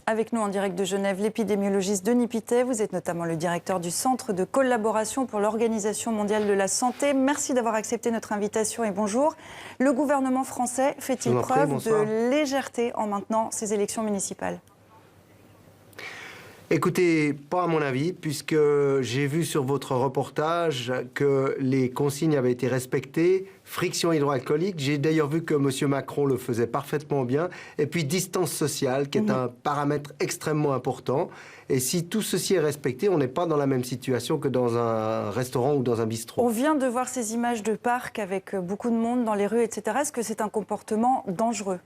Avec nous en direct de Genève, l'épidémiologiste Denis Pittet. Vous êtes notamment le directeur du Centre de collaboration pour l'Organisation mondiale de la santé. Merci d'avoir accepté notre invitation et bonjour. Le gouvernement français fait-il preuve de légèreté en maintenant ces élections municipales ? Écoutez, pas à mon avis, puisque j'ai vu sur votre reportage que les consignes avaient été respectées. Friction hydroalcoolique, j'ai d'ailleurs vu que M. Macron le faisait parfaitement bien. Et puis distance sociale, qui est un paramètre extrêmement important. Et si tout ceci est respecté, on n'est pas dans la même situation que dans un restaurant ou dans un bistrot. On vient de voir ces images de parcs avec beaucoup de monde dans les rues, etc. Est-ce que c'est un comportement dangereux ?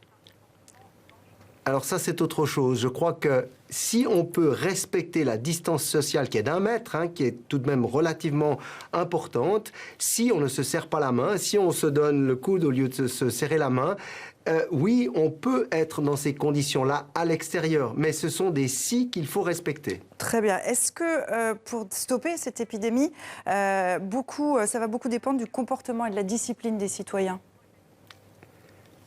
Alors ça, c'est autre chose. Je crois que si on peut respecter la distance sociale qui est d'1 mètre, qui est tout de même relativement importante, si on ne se serre pas la main, si on se donne le coude au lieu de se serrer la main, oui, on peut être dans ces conditions-là à l'extérieur, mais ce sont des si qu'il faut respecter. Très bien. Est-ce que pour stopper cette épidémie, ça va beaucoup dépendre du comportement et de la discipline des citoyens ?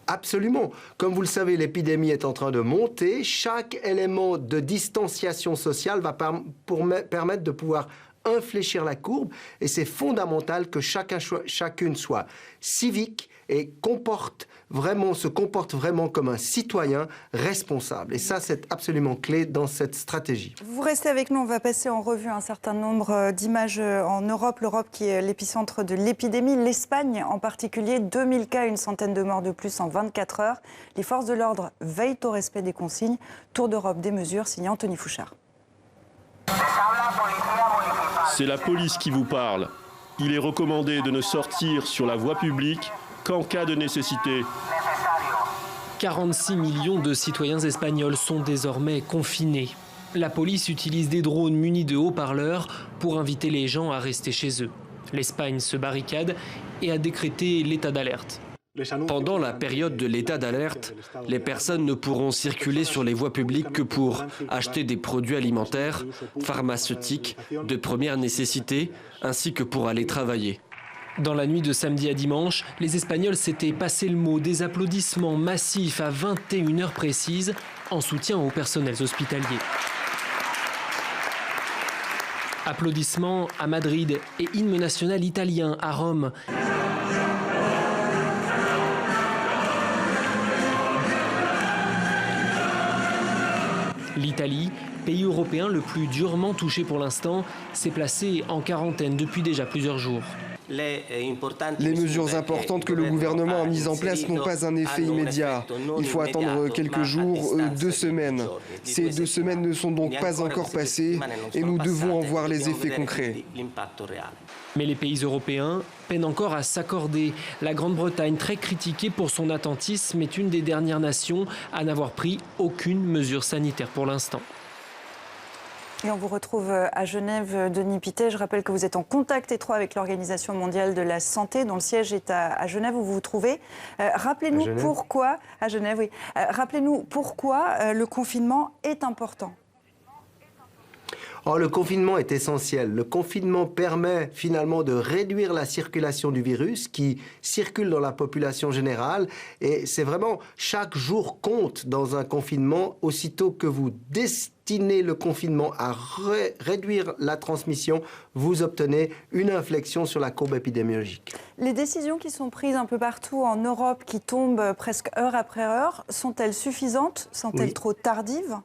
Absolument. Comme vous le savez, l'épidémie est en train de monter. Chaque élément de distanciation sociale va permettre de pouvoir infléchir la courbe. Et c'est fondamental que chacune soit civique et se comporte vraiment comme un citoyen responsable. Et ça, c'est absolument clé dans cette stratégie. Vous restez avec nous, on va passer en revue un certain nombre d'images en Europe. L'Europe qui est l'épicentre de l'épidémie. L'Espagne en particulier, 2000 cas, une centaine de morts de plus en 24 heures. Les forces de l'ordre veillent au respect des consignes. Tour d'Europe des mesures, signé Anthony Fouchard. C'est la police qui vous parle. Il est recommandé de ne sortir sur la voie publique qu'en cas de nécessité. 46 millions de citoyens espagnols sont désormais confinés. La police utilise des drones munis de haut-parleurs pour inviter les gens à rester chez eux. L'Espagne se barricade et a décrété l'état d'alerte. Pendant la période de l'état d'alerte, les personnes ne pourront circuler sur les voies publiques que pour acheter des produits alimentaires, pharmaceutiques, de première nécessité, ainsi que pour aller travailler. Dans la nuit de samedi à dimanche, les Espagnols s'étaient passé le mot, des applaudissements massifs à 21h précises en soutien aux personnels hospitaliers. Applaudissements à Madrid et hymne national italien à Rome. L'Italie, pays européen le plus durement touché pour l'instant, s'est placé en quarantaine depuis déjà plusieurs jours. Les mesures importantes que le gouvernement a mises en place n'ont pas un effet immédiat. Il faut attendre quelques jours, 2 semaines. Ces 2 semaines ne sont donc pas encore passées et nous devons en voir les effets concrets. Mais les pays européens peinent encore à s'accorder. La Grande-Bretagne, très critiquée pour son attentisme, est une des dernières nations à n'avoir pris aucune mesure sanitaire pour l'instant. Et on vous retrouve à Genève, Denis Pittet. Je rappelle que vous êtes en contact étroit avec l'Organisation mondiale de la santé, dont le siège est à Genève, où vous vous trouvez. Rappelez-nous pourquoi, à Genève, oui. Rappelez-nous pourquoi le confinement est important. Or, le confinement est essentiel. Le confinement permet finalement de réduire la circulation du virus qui circule dans la population générale. Et c'est vraiment chaque jour compte dans un confinement. Aussitôt que vous destinez le confinement à réduire la transmission, vous obtenez une inflexion sur la courbe épidémiologique. Les décisions qui sont prises un peu partout en Europe, qui tombent presque heure après heure, sont-elles suffisantes? Sont-elles trop tardives?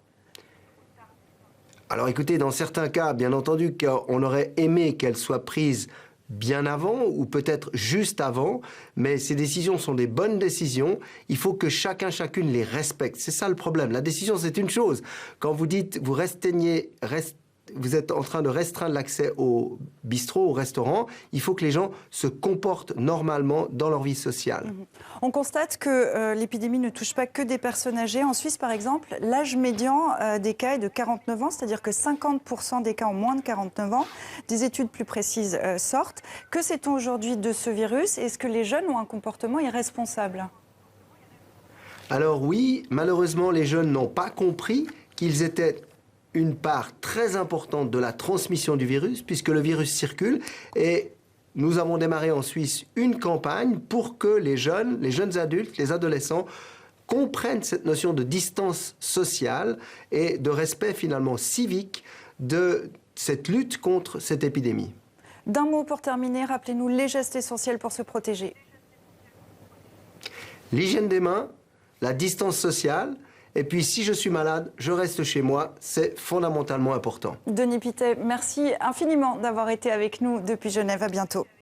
Alors écoutez, dans certains cas, bien entendu, on aurait aimé qu'elles soient prises bien avant ou peut-être juste avant, mais ces décisions sont des bonnes décisions. Il faut que chacune les respecte. C'est ça le problème. La décision, c'est une chose. Quand vous dites, vous êtes en train de restreindre l'accès au bistrot, au restaurant, il faut que les gens se comportent normalement dans leur vie sociale. On constate que l'épidémie ne touche pas que des personnes âgées. En Suisse, par exemple, l'âge médian des cas est de 49 ans, c'est-à-dire que 50% des cas ont moins de 49 ans. Des études plus précises sortent. Que sait-on aujourd'hui de ce virus? Est-ce que les jeunes ont un comportement irresponsable? Alors oui, malheureusement, les jeunes n'ont pas compris qu'ils étaient une part très importante de la transmission du virus, puisque le virus circule. Et nous avons démarré en Suisse une campagne pour que les jeunes adultes, les adolescents, comprennent cette notion de distance sociale et de respect finalement civique de cette lutte contre cette épidémie. D'un mot pour terminer, rappelez-nous les gestes essentiels pour se protéger. L'hygiène des mains, la distance sociale, et puis si je suis malade, je reste chez moi, c'est fondamentalement important. Denis Pittet, merci infiniment d'avoir été avec nous depuis Genève. À bientôt.